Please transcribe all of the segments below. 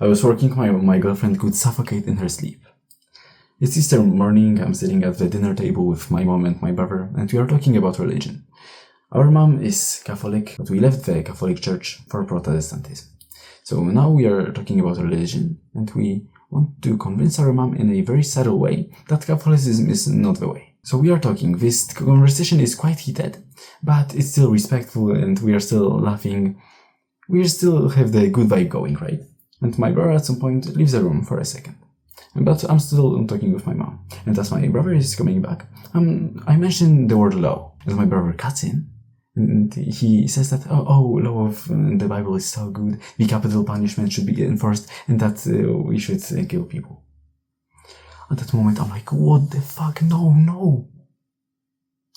I was working, my girlfriend could suffocate in her sleep. It's Easter morning, I'm sitting at the dinner table with my mom and my brother, and we are talking about religion. Our mom is Catholic, but we left the Catholic Church for Protestantism. So now we are talking about religion, and we want to convince our mom in a very subtle way that Catholicism is not the way. So we are talking, this conversation is quite heated, but it's still respectful and we are still laughing. We still have the good vibe going, right? And my brother at some point leaves the room for a second. But I'm still talking with my mom. And as my brother is coming back, I mentioned the word law. And my brother cuts in. And he says that, law of the Bible is so good. The capital punishment should be enforced. And that we should kill people. At that moment, I'm like, what the fuck? No.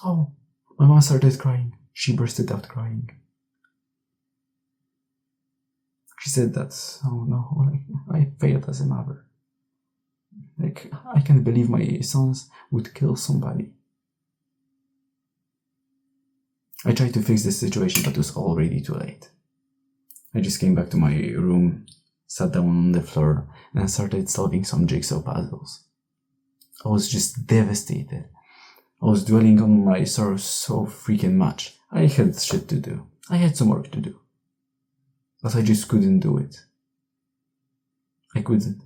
Oh, my mom started crying. She bursted out crying. She said that, oh no, I failed as a mother. I can't believe my sons would kill somebody. I tried to fix this situation, but it was already too late. I just came back to my room, sat down on the floor, and started solving some jigsaw puzzles. I was just devastated. I was dwelling on my sorrows so freaking much. I had shit to do. I had some work to do. But I just couldn't do it. I couldn't.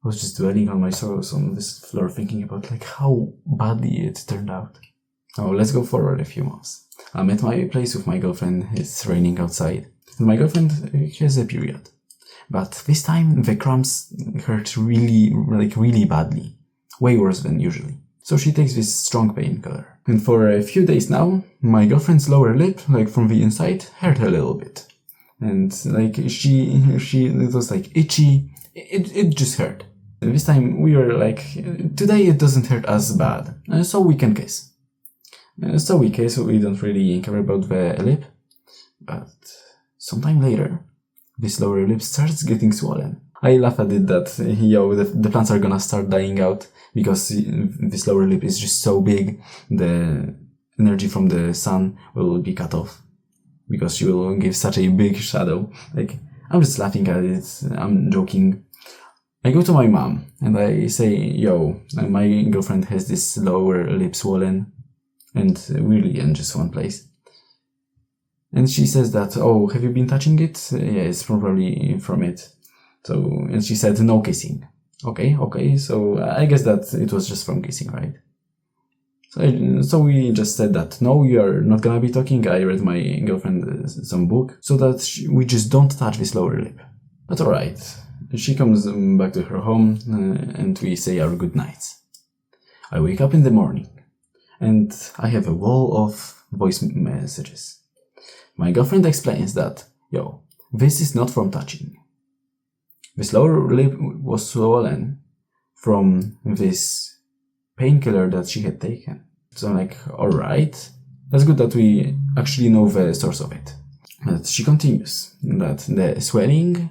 I was just dwelling on my sorrows on this floor, thinking about how badly it turned out. Oh, let's go forward a few months. I'm at my place with my girlfriend. It's raining outside. And my girlfriend has a period. But this time the cramps hurt really badly. Way worse than usually. So she takes this strong painkiller. And for a few days now, my girlfriend's lower lip, from the inside, hurt a little bit. And it was itchy. It just hurt. And this time we were today it doesn't hurt as bad. So we can kiss. So we kiss, we don't really care about the lip. But sometime later, this lower lip starts getting swollen. I laugh at it that, the plants are gonna start dying out because this lower lip is just so big, the energy from the sun will be cut off because she will give such a big shadow. I'm just laughing at it, I'm joking. I go to my mom and I say, my girlfriend has this lower lip swollen and really in just one place. And she says that, have you been touching it? Yeah, it's probably from it. So, and she said, no kissing. Okay, so I guess that it was just from kissing, right? So we just said that, no, you are not gonna be talking. I read my girlfriend some book, so that we just don't touch this lower lip. But alright, she comes back to her home, and we say our good nights. I wake up in the morning, and I have a wall of voice messages. My girlfriend explains that, this is not from touching. This lower lip was swollen from this painkiller that she had taken. So I'm like, alright, that's good that we actually know the source of it. But she continues that the swelling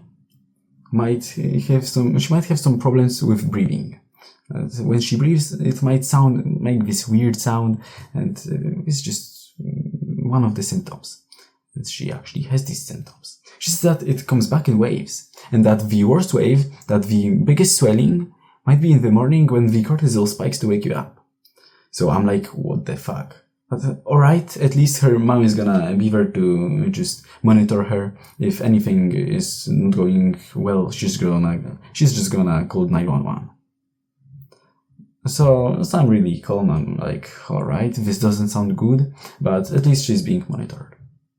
she might have some problems with breathing. When she breathes, it might make this weird sound, and it's just one of the symptoms. She actually has these symptoms. She says that it comes back in waves, and that the worst wave, that the biggest swelling, might be in the morning when the cortisol spikes to wake you up. So I'm like, what the fuck? But alright, at least her mom is gonna be there to just monitor her. If anything is not going well, she's just gonna call 911. So I'm really calm. I'm like, alright, this doesn't sound good, but at least she's being monitored.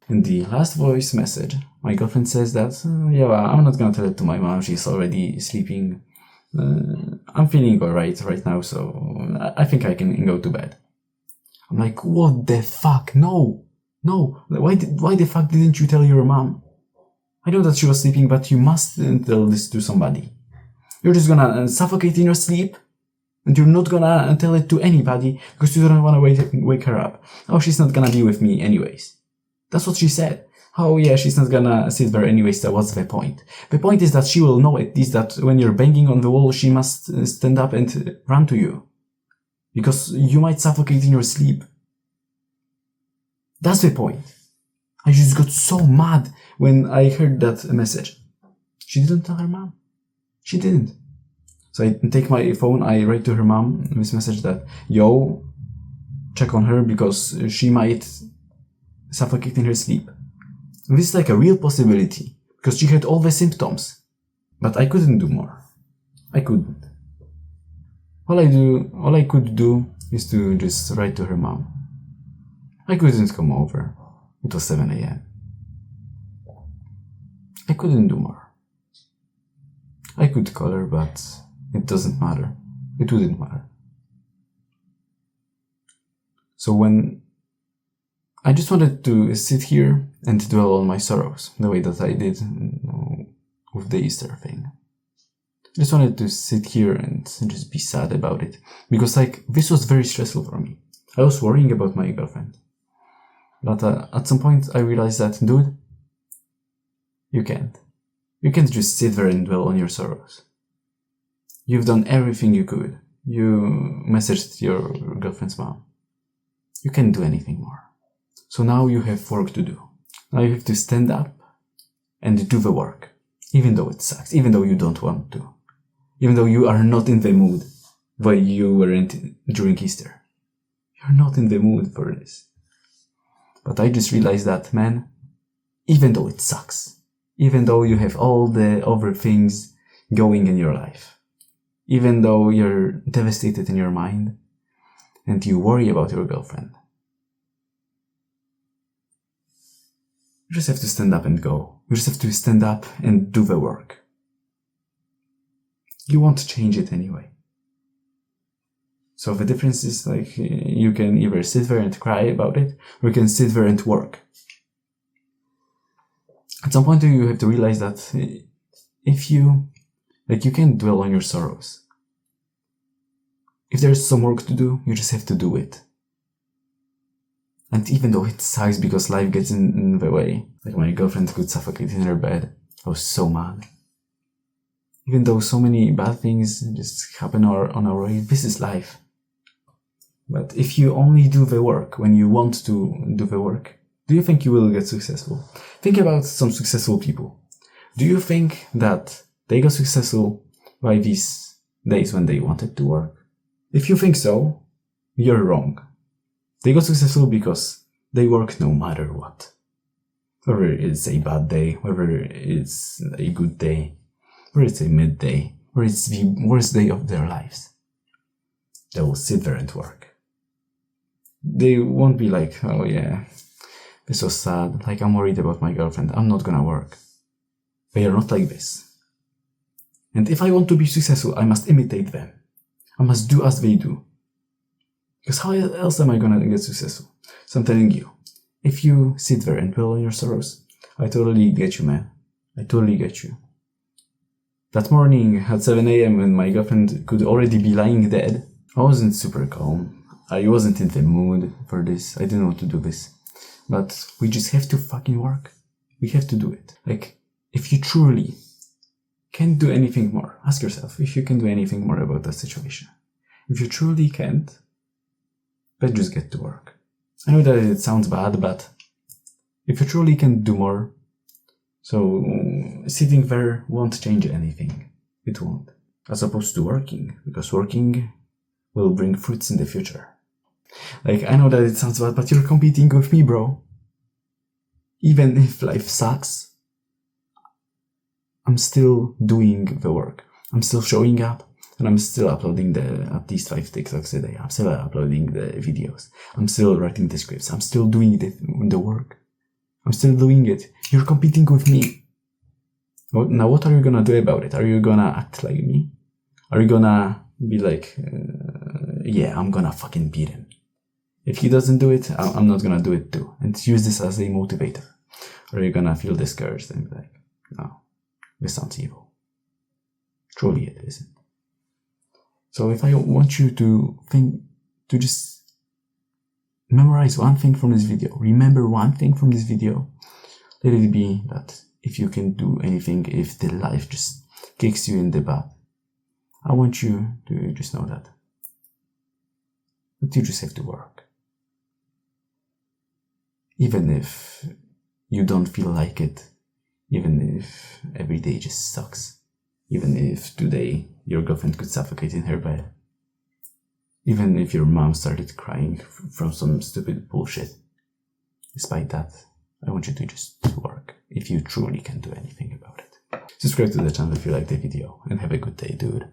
In the last voice message, my girlfriend says that, I'm not gonna tell it to my mom, she's already sleeping. I'm feeling alright right now, so I think I can go to bed. I'm like, what the fuck? No, why the fuck didn't you tell your mom? I know that she was sleeping, but you must tell this to somebody. You're just gonna suffocate in your sleep, and you're not gonna tell it to anybody because you don't wanna wake her up. Oh, she's not gonna be with me anyways. That's what she said. Oh yeah, she's not gonna sit there anyways, so what's the point? The point is that she will know at least that when you're banging on the wall, she must stand up and run to you. Because you might suffocate in your sleep. That's the point. I just got so mad when I heard that message. She didn't tell her mom. She didn't. So I take my phone, I write to her mom this message that, yo, check on her because she might suffocate in her sleep. This is like a real possibility because she had all the symptoms. But I couldn't do more. I couldn't. All I could do is to just write to her mom. I couldn't come over. It was 7 a.m. I couldn't do more. I could call her, but it doesn't matter. It wouldn't matter. So when I just wanted to sit here and dwell on my sorrows, the way that I did with the Easter thing. I just wanted to sit here and just be sad about it. Because this was very stressful for me. I was worrying about my girlfriend. But at some point I realized that, dude, you can't. You can't just sit there and dwell on your sorrows. You've done everything you could. You messaged your girlfriend's mom. You can't do anything more. So now you have work to do. Now you have to stand up and do the work. Even though it sucks. Even though you don't want to. Even though you are not in the mood where you weren't during Easter. You're not in the mood for this. But I just realized that, man, even though it sucks, even though you have all the other things going in your life, even though you're devastated in your mind and you worry about your girlfriend, you just have to stand up and go. You just have to stand up and do the work. You won't change it anyway. So the difference is you can either sit there and cry about it, or you can sit there and work. At some point you have to realize that if you can't dwell on your sorrows. If there's some work to do, you just have to do it. And even though it sucks because life gets in the way, like my girlfriend could suffocate in her bed, I was so mad. Even though so many bad things just happen on our way, this is life. But if you only do the work when you want to do the work, do you think you will get successful? Think about some successful people. Do you think that they got successful by these days when they wanted to work? If you think so, you're wrong. They got successful because they work no matter what. Whether it's a bad day, whether it's a good day, whether it's a midday, or it's the worst day of their lives. They will sit there and work. They won't be like, oh yeah, this was sad, I'm worried about my girlfriend, I'm not gonna work. They are not like this. And if I want to be successful, I must imitate them. I must do as they do. Because how else am I gonna get successful? So I'm telling you, if you sit there and dwell on your sorrows, I totally get you, man. I totally get you. That morning at 7 a.m. when my girlfriend could already be lying dead, I wasn't super calm. I wasn't in the mood for this. I didn't want to do this. But we just have to fucking work. We have to do it. If you truly can't do anything more, ask yourself if you can do anything more about that situation. If you truly can't, then just get to work. I know that it sounds bad, but if you truly can do more, so sitting there won't change anything. It won't. As opposed to working, because working will bring fruits in the future. I know that it sounds bad, but you're competing with me, bro. Even if life sucks, I'm still doing the work. I'm still showing up, and I'm still uploading at least 5 TikToks a day. I'm still uploading the videos. I'm still writing the scripts. I'm still doing the work. I'm still doing it. You're competing with me. Now what are you gonna do about it? Are you gonna act like me? Are you gonna be like, yeah, I'm gonna fucking beat him? If he doesn't do it, I'm not gonna do it too. And use this as a motivator. Or are you gonna feel discouraged and be like, no, this sounds evil. Truly it isn't. So if I want you to just memorize one thing from this video, remember one thing from this video, let it be that if you can do anything, if the life just kicks you in the butt, I want you to just know that you just have to work. Even if you don't feel like it, Even if every day just sucks. Even if today your girlfriend could suffocate in her bed. Even if your mom started crying from some stupid bullshit. Despite that, I want you to just work if you truly can do anything about it. Subscribe to the channel if you liked the video, and have a good day, dude.